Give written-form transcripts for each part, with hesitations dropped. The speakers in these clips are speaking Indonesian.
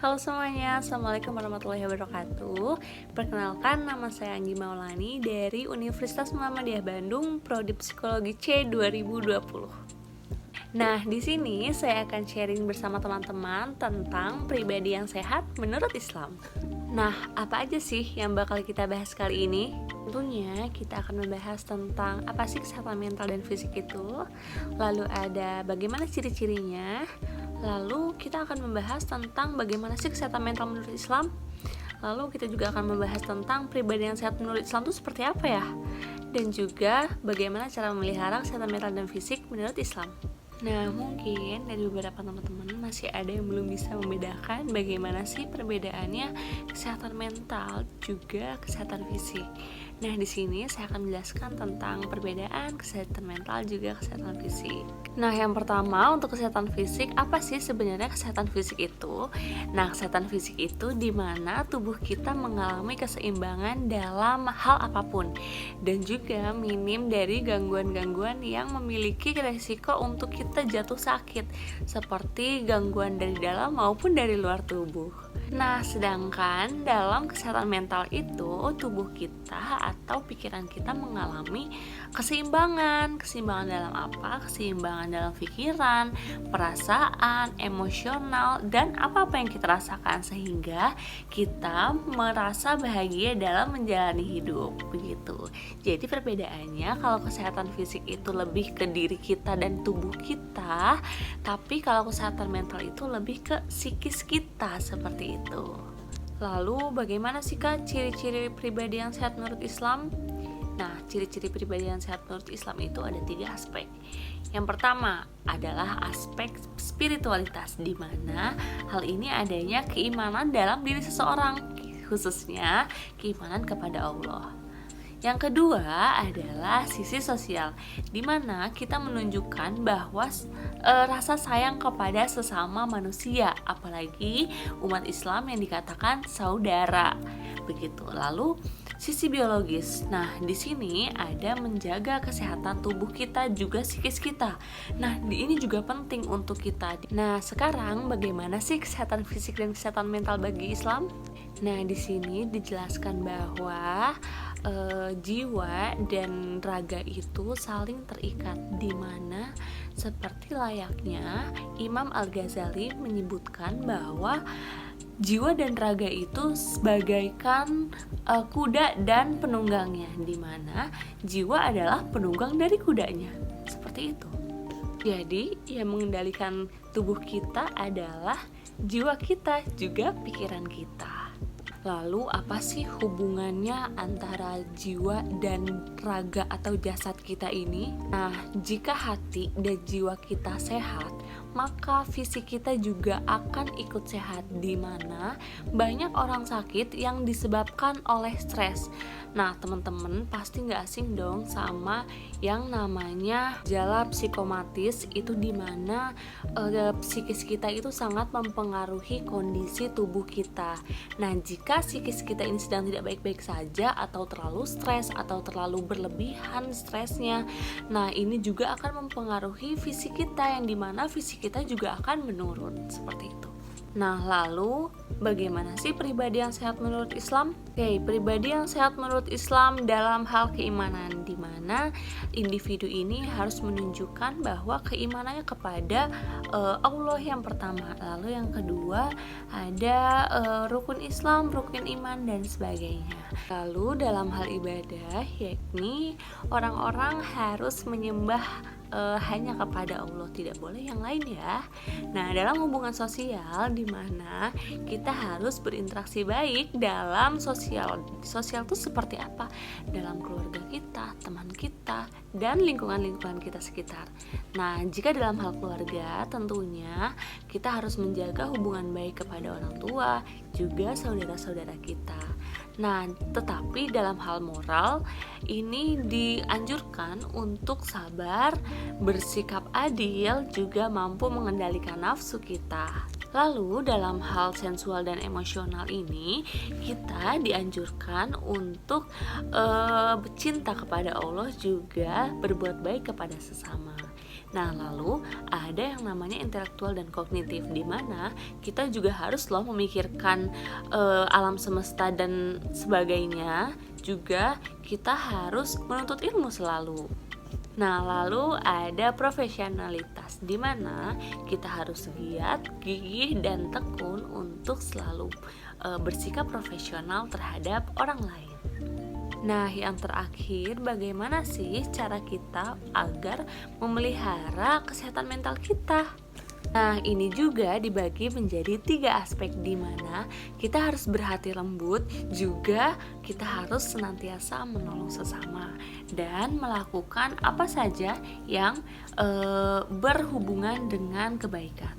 Halo semuanya, Assalamualaikum warahmatullahi wabarakatuh. Perkenalkan, nama saya Anggi Maulani dari Universitas Muhammadiyah Bandung, Prodi Psikologi C 2020. Nah, di sini saya akan sharing bersama teman-teman tentang pribadi yang sehat menurut Islam. Nah, apa aja sih yang bakal kita bahas kali ini? Tentunya kita akan membahas tentang apa sih kesehatan mental dan fisik itu, lalu ada bagaimana ciri-cirinya, lalu kita akan membahas tentang bagaimana sih kesehatan mental menurut Islam, lalu kita juga akan membahas tentang pribadi yang sehat menurut Islam itu seperti apa ya, dan juga bagaimana cara memelihara kesehatan mental dan fisik menurut Islam. Nah, mungkin dari beberapa teman-teman masih ada yang belum bisa membedakan bagaimana sih perbedaannya kesehatan mental juga kesehatan fisik. Nah, di sini saya akan menjelaskan tentang perbedaan kesehatan mental juga kesehatan fisik. Nah, yang pertama untuk kesehatan fisik, apa sih sebenarnya kesehatan fisik itu? Nah, kesehatan fisik itu di mana tubuh kita mengalami keseimbangan dalam hal apapun dan juga minim dari gangguan-gangguan yang memiliki resiko untuk kita jatuh sakit, seperti gangguan dari dalam maupun dari luar tubuh. Nah, sedangkan dalam kesehatan mental itu tubuh kita atau pikiran kita mengalami keseimbangan. Keseimbangan dalam apa? Keseimbangan dalam pikiran, perasaan, emosional, dan apa-apa yang kita rasakan sehingga kita merasa bahagia dalam menjalani hidup, begitu. Jadi perbedaannya kalau kesehatan fisik itu lebih ke diri kita dan tubuh kita, tapi kalau kesehatan mental itu lebih ke psikis kita, seperti itu. Lalu bagaimana sih Kak ciri-ciri pribadi yang sehat menurut Islam? Nah, ciri-ciri pribadi yang sehat menurut Islam itu ada 3 aspek. Yang pertama adalah aspek spiritualitas, di mana hal ini adanya keimanan dalam diri seseorang, khususnya keimanan kepada Allah. Yang kedua adalah sisi sosial, di mana kita menunjukkan bahwa rasa sayang kepada sesama manusia, apalagi umat Islam yang dikatakan saudara. Begitu. Lalu sisi biologis. Nah, di sini ada menjaga kesehatan tubuh kita juga psikis kita. Nah, ini juga penting untuk kita. Nah, sekarang bagaimana sih kesehatan fisik dan kesehatan mental bagi Islam? Nah, di sini dijelaskan bahwa jiwa dan raga itu saling terikat, di mana seperti layaknya Imam Al-Ghazali menyebutkan bahwa jiwa dan raga itu sebagaikan kuda dan penunggangnya, di mana jiwa adalah penunggang dari kudanya. Seperti itu. Jadi, yang mengendalikan tubuh kita adalah jiwa kita, juga pikiran kita. Lalu apa sih hubungannya antara jiwa dan raga atau jasad kita ini? Nah, jika hati dan jiwa kita sehat, maka fisik kita juga akan ikut sehat, di mana banyak orang sakit yang disebabkan oleh stres. Nah, teman-teman pasti nggak asing dong sama yang namanya gejala psikomatis, itu di mana psikis kita itu sangat mempengaruhi kondisi tubuh kita. Nah, jika psikis kita ini sedang tidak baik-baik saja, atau terlalu stres, atau terlalu berlebihan stresnya, nah ini juga akan mempengaruhi fisik kita, yang dimana fisik kita juga akan menurun, seperti itu. Nah, lalu bagaimana sih pribadi yang sehat menurut Islam? Oke, pribadi yang sehat menurut Islam dalam hal keimanan, di mana individu ini harus menunjukkan bahwa keimanannya kepada Allah yang pertama, lalu yang kedua ada rukun Islam, rukun iman, dan sebagainya. Lalu dalam hal ibadah, yakni orang-orang harus menyembah hanya kepada Allah, tidak boleh yang lain ya. Nah, dalam hubungan sosial, di mana kita harus berinteraksi baik dalam sosial itu seperti apa? Dalam keluarga kita, teman kita, dan lingkungan-lingkungan kita sekitar. Nah, jika dalam hal keluarga, tentunya kita harus menjaga hubungan baik kepada orang tua, juga saudara-saudara kita. Nah, tetapi dalam hal moral, ini dianjurkan untuk sabar, bersikap adil, juga mampu mengendalikan nafsu kita. Lalu dalam hal sensual dan emosional ini, kita dianjurkan untuk cinta kepada Allah, juga berbuat baik kepada sesama. Nah, lalu ada yang namanya intelektual dan kognitif, di mana kita juga harus loh memikirkan alam semesta dan sebagainya. Juga kita harus menuntut ilmu selalu. Nah, lalu ada profesionalitas, di mana kita harus giat, gigih, dan tekun untuk selalu bersikap profesional terhadap orang lain. Nah, yang terakhir, bagaimana sih cara kita agar memelihara kesehatan mental kita? Nah, ini juga dibagi menjadi 3 aspek, di mana kita harus berhati lembut, juga kita harus senantiasa menolong sesama dan melakukan apa saja yang berhubungan dengan kebaikan.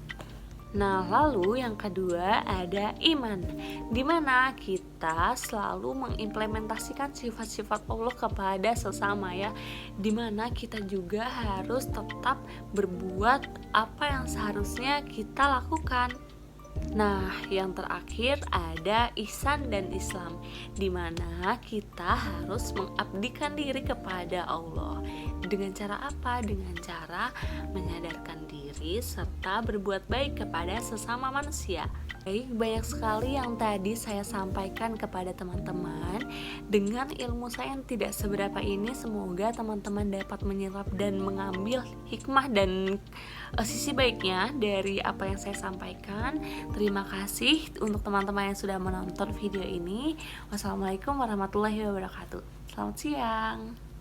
Nah, lalu yang kedua ada iman, di mana kita selalu mengimplementasikan sifat-sifat Allah kepada sesama ya, di mana kita juga harus tetap berbuat apa yang seharusnya kita lakukan. Nah, yang terakhir ada ihsan dan Islam, di mana kita harus mengabdikan diri kepada Allah. Dengan cara apa? Dengan cara menyadarkan diri serta berbuat baik kepada sesama manusia. Baik, banyak sekali yang tadi saya sampaikan kepada teman-teman. Dengan ilmu saya yang tidak seberapa ini, semoga teman-teman dapat menyerap dan mengambil hikmah dan sisi baiknya dari apa yang saya sampaikan. Terima kasih untuk teman-teman yang sudah menonton video ini. Wassalamualaikum warahmatullahi wabarakatuh. Selamat siang.